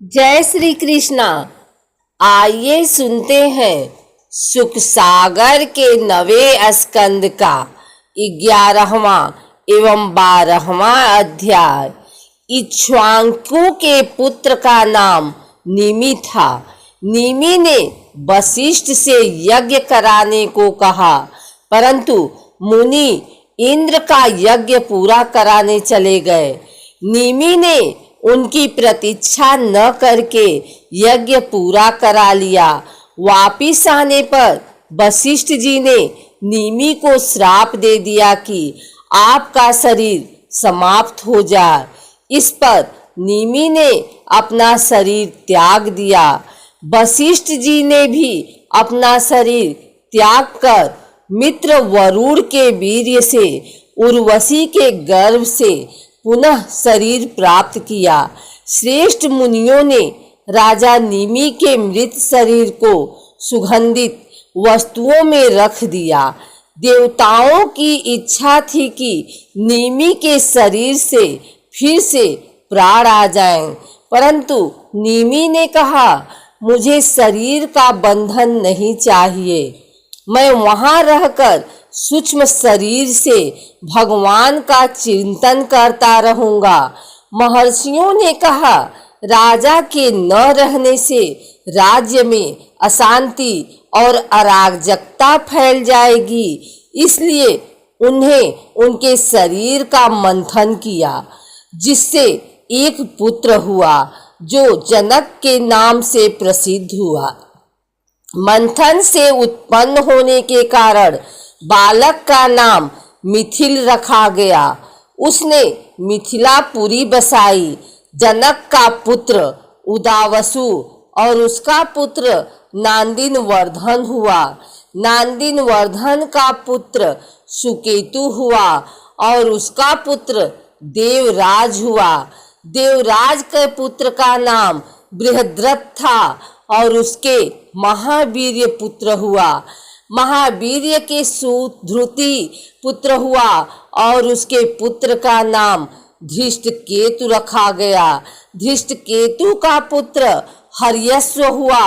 जय श्री कृष्णा। आइए सुनते हैं सुख सागर के नवे स्कंद का 11वां एवं 12वां अध्याय। इक्ष्वाकु के पुत्र का नाम निमि था। निमि ने वशिष्ठ से यज्ञ कराने को कहा, परंतु मुनि इंद्र का यज्ञ पूरा कराने चले गए। निमि ने उनकी प्रतीक्षा न करके यज्ञ पूरा करा लिया। वापिस आने पर वशिष्ठ जी ने निमि को श्राप दे दिया कि आपका शरीर समाप्त हो जाए। इस पर निमि ने अपना शरीर त्याग दिया। वशिष्ठ जी ने भी अपना शरीर त्याग कर मित्र वरुण के वीर्य से उर्वशी के गर्भ से पुनः शरीर प्राप्त किया। श्रेष्ठ मुनियों ने राजा निमि के मृत शरीर को सुगंधित वस्तुओं में रख दिया। देवताओं की इच्छा थी कि निमि के शरीर से फिर से प्राण आ जाएं, परंतु निमि ने कहा, मुझे शरीर का बंधन नहीं चाहिए। मैं वहां रहकर सूक्ष्म शरीर से भगवान का चिंतन करता रहूंगा। महर्षियों ने कहा, राजा के न रहने से राज्य में अशांति और अराजकता फैल जाएगी, इसलिए उन्हें उनके शरीर का मंथन किया, जिससे एक पुत्र हुआ जो जनक के नाम से प्रसिद्ध हुआ। मंथन से उत्पन्न होने के कारण बालक का नाम मिथिल रखा गया। उसने मिथिलापुरी बसाई। जनक का पुत्र उदावसु और उसका पुत्र नांदिनवर्धन हुआ। नांदिनवर्धन का पुत्र सुकेतु हुआ और उसका पुत्र देवराज हुआ। देवराज के पुत्र का नाम बृहद्रथ था और उसके महावीर्य पुत्र हुआ। महावीर्य के सुधृति पुत्र हुआ और उसके पुत्र का नाम धृष्टकेतु रखा गया। धृष्टकेतु का पुत्र हर्यश्व हुआ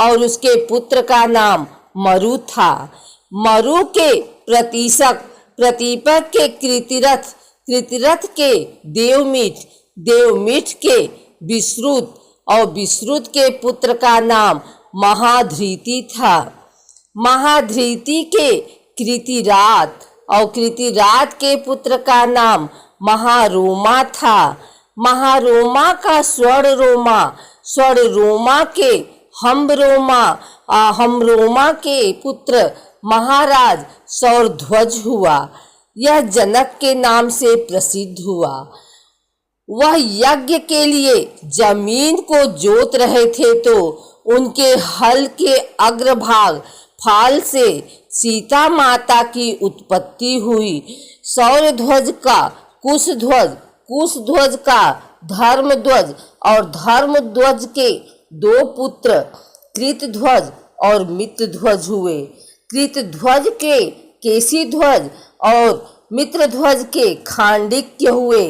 और उसके पुत्र का नाम मरु था। मरु के प्रतिपक के कृतिरथ, कृतिरथ के देवमीठ, देवमीठ के विश्रुत और विश्रुत के पुत्र का नाम महाधृति था। महाधृति के कृतिरात और कृतिरात के पुत्र का नाम महारोमा था। महारोमा का स्वर्णरोमा, स्वर्णरोमा के हमरोमा, हमरोमा के पुत्र महाराज सौरध्वज हुआ। यह जनक के नाम से प्रसिद्ध हुआ। वह यज्ञ के लिए जमीन को जोत रहे थे तो उनके हल के अग्रभाग फाल से सीता माता की उत्पत्ति हुई। सौरध्वज का कुशध्वज, कुशध्वज का धर्मध्वज और धर्मध्वज के दो पुत्र कृतध्वज और मित्रध्वज हुए। कृतध्वज के केशीध्वज और मित्रध्वज के खांडिक्य हुए।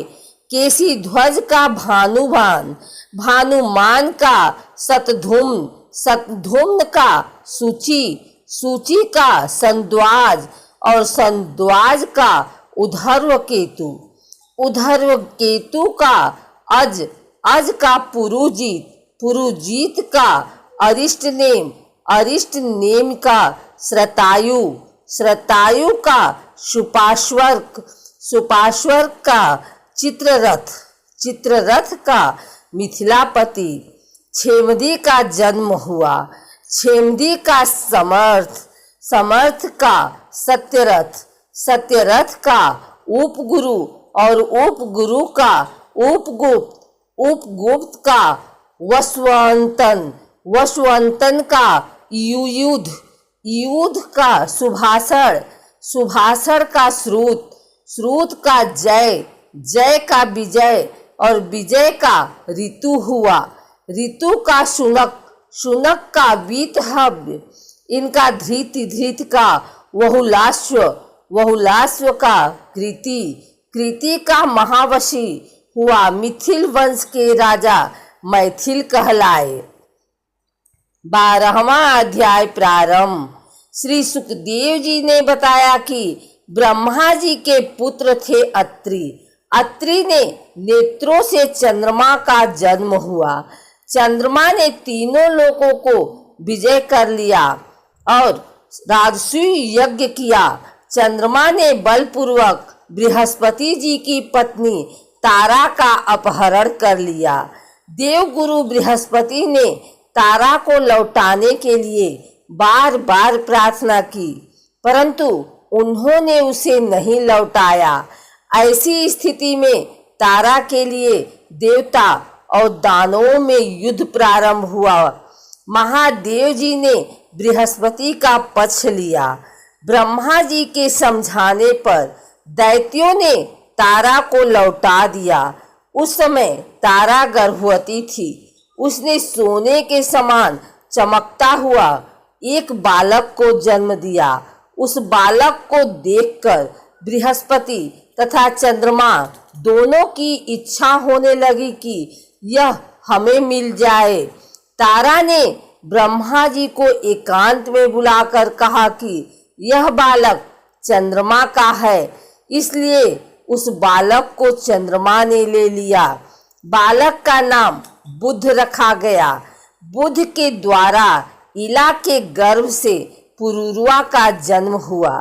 केशीध्वज का भानुमान, भानुमान का शतधूम्न, शतधूम्न का सूची, सूची का संद्वाज और संद्वाज का उधर्व केतु, उधर्व केतु का अज, अज का पुरुजीत, पुरुजीत का अरिष्टनेम, अरिष्टनेम का श्रतायु, श्रतायु का सुपाश्वर्क, सुपाश्वर्क का चित्ररथ, चित्ररथ का मिथिलापति। क्षेमदी का जन्म हुआ। क्षेमदी का समर्थ, समर्थ का सत्यरथ, सत्यरथ का उपगुरु और उपगुरु का उपगुप्त, उपगुप्त का वसवंतन, वसवंतन का युयुध, युध का सुभाषण, सुभाषण का श्रुत, श्रुत का जय, जय का विजय और विजय का ऋतु हुआ। ऋतु का शुनक, शुनक का वीतहव्य, इनका धृति, धृत का वहुलाश्व, वहुलाश्व का कृति, कृति का महावशी हुआ। मिथिल वंश के राजा मैथिल कहलाए। 12वां अध्याय प्रारंभ। श्री सुखदेव जी ने बताया कि ब्रह्मा जी के पुत्र थे अत्रि। अत्रि ने नेत्रों से चंद्रमा का जन्म हुआ। चंद्रमा ने तीनों लोकों को विजय कर लिया और राजसूय यज्ञ किया। चंद्रमा ने बलपूर्वक बृहस्पति जी की पत्नी तारा का अपहरण कर लिया। देवगुरु बृहस्पति ने तारा को लौटाने के लिए बार बार प्रार्थना की, परंतु उन्होंने उसे नहीं लौटाया। ऐसी स्थिति में तारा के लिए देवता और दानवों में युद्ध प्रारंभ हुआ। महादेव जी ने बृहस्पति का पक्ष लिया। ब्रह्मा जी के समझाने पर दैत्यों ने तारा को लौटा दिया। उस समय तारा गर्भवती थी। उसने सोने के समान चमकता हुआ एक बालक को जन्म दिया। उस बालक को देखकर बृहस्पति तथा चंद्रमा दोनों की इच्छा होने लगी कि यह हमें मिल जाए। तारा ने ब्रह्मा जी को एकांत में बुलाकर कहा कि यह बालक चंद्रमा का है, इसलिए उस बालक को चंद्रमा ने ले लिया। बालक का नाम बुध रखा गया। बुध के द्वारा इला के गर्भ से पुरुरवा का जन्म हुआ।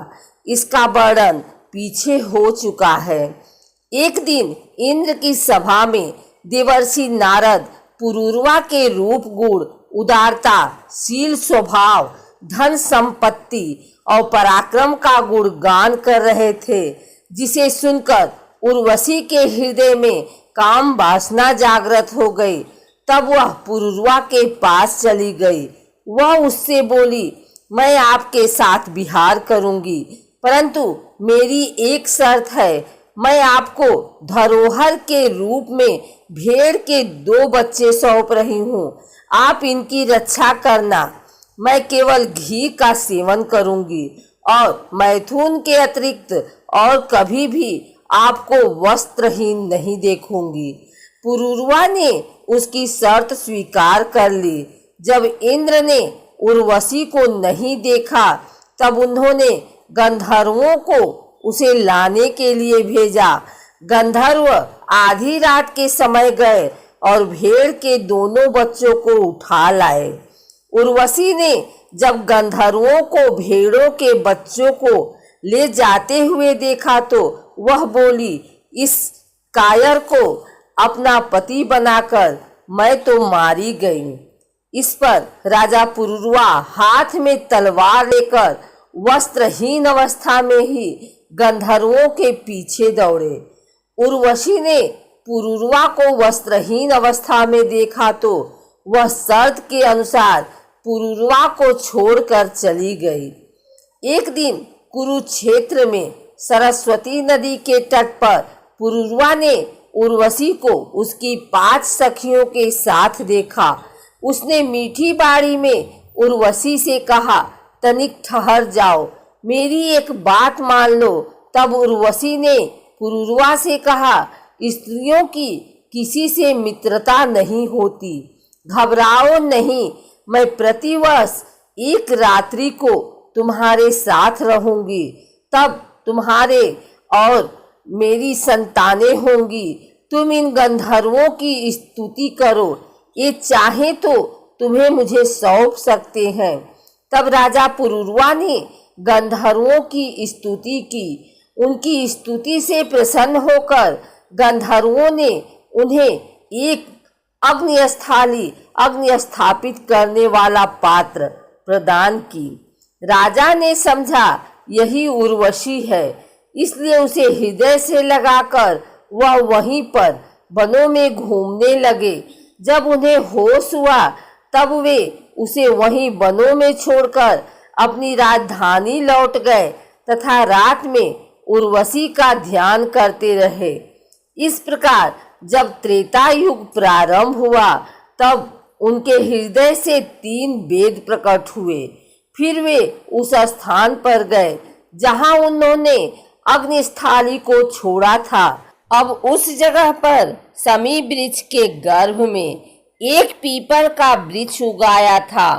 इसका वर्णन पीछे हो चुका है। एक दिन इंद्र की सभा में देवर्षि नारद पुरुरवा के रूप, गुण, उदारता, शील, स्वभाव, धन संपत्ति और पराक्रम का गुणगान कर रहे थे, जिसे सुनकर उर्वशी के हृदय में काम वासना जागृत हो गई। तब वह पुरुरवा के पास चली गई। वह उससे बोली, मैं आपके साथ विहार करूंगी, परंतु मेरी एक शर्त है। मैं आपको धरोहर के रूप में भेड़ के 2 बच्चे सौंप रही हूँ। आप इनकी रक्षा करना। मैं केवल घी का सेवन करूंगी और मैथुन के अतिरिक्त और कभी भी आपको वस्त्रहीन नहीं देखूंगी। पुरुरवा ने उसकी शर्त स्वीकार कर ली। जब इंद्र ने उर्वशी को नहीं देखा, तब उन्होंने गंधर्वों को उसे लाने के लिए भेजा। गंधर्व आधी रात के समय गए और भेड़ के 2 बच्चों को उठा लाए। उर्वशी ने जब गंधर्वों को भेड़ों के बच्चों को ले जाते हुए देखा तो वह बोली, इस कायर को अपना पति बनाकर मैं तो मारी गई। इस पर राजा पुरुरवा हाथ में तलवार लेकर वस्त्रहीन अवस्था में ही गंधर्वों के पीछे दौड़े। उर्वशी ने पुरुरवा को वस्त्रहीन अवस्था में देखा तो वह शर्त के अनुसार पुरुरवा को छोड़कर चली गई। एक दिन कुरुक्षेत्र में सरस्वती नदी के तट पर पुरुरवा ने उर्वशी को उसकी 5 सखियों के साथ देखा। उसने मीठी बाड़ी में उर्वशी से कहा, तनिक ठहर जाओ, मेरी एक बात मान लो। तब उर्वशी ने पुरुरवा से कहा, स्त्रियों की किसी से मित्रता नहीं होती, घबराओ नहीं। मैं प्रतिवर्ष एक रात्रि को तुम्हारे साथ रहूंगी, तब तुम्हारे और मेरी संतानें होंगी। तुम इन गंधर्वों की स्तुति करो, ये चाहे तो तुम्हें मुझे सौंप सकते हैं। तब राजा पुरुरवा ने गंधर्वों की स्तुति की। उनकी स्तुति से प्रसन्न होकर गंधर्वों ने उन्हें एक अग्नि स्थापित करने वाला पात्र प्रदान की। राजा ने समझा यही उर्वशी है, इसलिए उसे हृदय से लगाकर वह वहीं पर वनों में घूमने लगे। जब उन्हें होश हुआ तब वे उसे वहीं वनों में छोड़कर अपनी राजधानी लौट गए तथा रात में उर्वशी का ध्यान करते रहे। इस प्रकार जब त्रेता युग प्रारंभ हुआ तब उनके हृदय से 3 वेद प्रकट हुए। फिर वे उस स्थान पर गए जहां उन्होंने अग्निस्थाली को छोड़ा था। अब उस जगह पर समी वृक्ष के गर्भ में एक पीपल का वृक्ष उगाया था।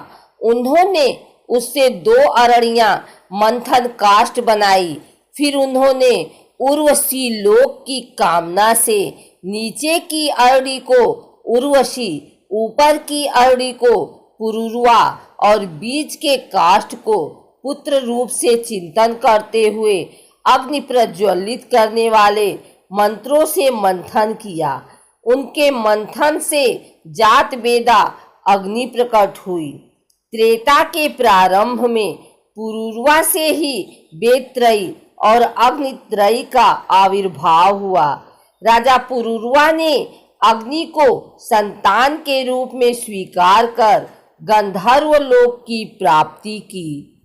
उन्होंने उससे 2 अरड़ियां मंथन काष्ठ बनाई। फिर उन्होंने उर्वशी लोक की कामना से नीचे की अरड़ी को उर्वशी, ऊपर की अरड़ी को पुरुरवा और बीच के काष्ठ को पुत्र रूप से चिंतन करते हुए अग्नि प्रज्वलित करने वाले मंत्रों से मंथन किया। उनके मंथन से जात वेदा अग्नि प्रकट हुई। त्रेता के प्रारंभ में पुरुरवा से ही वेदत्रयी और अग्नित्रयी का आविर्भाव हुआ। राजा पुरुरवा ने अग्नि को संतान के रूप में स्वीकार कर गंधर्व लोक की प्राप्ति की।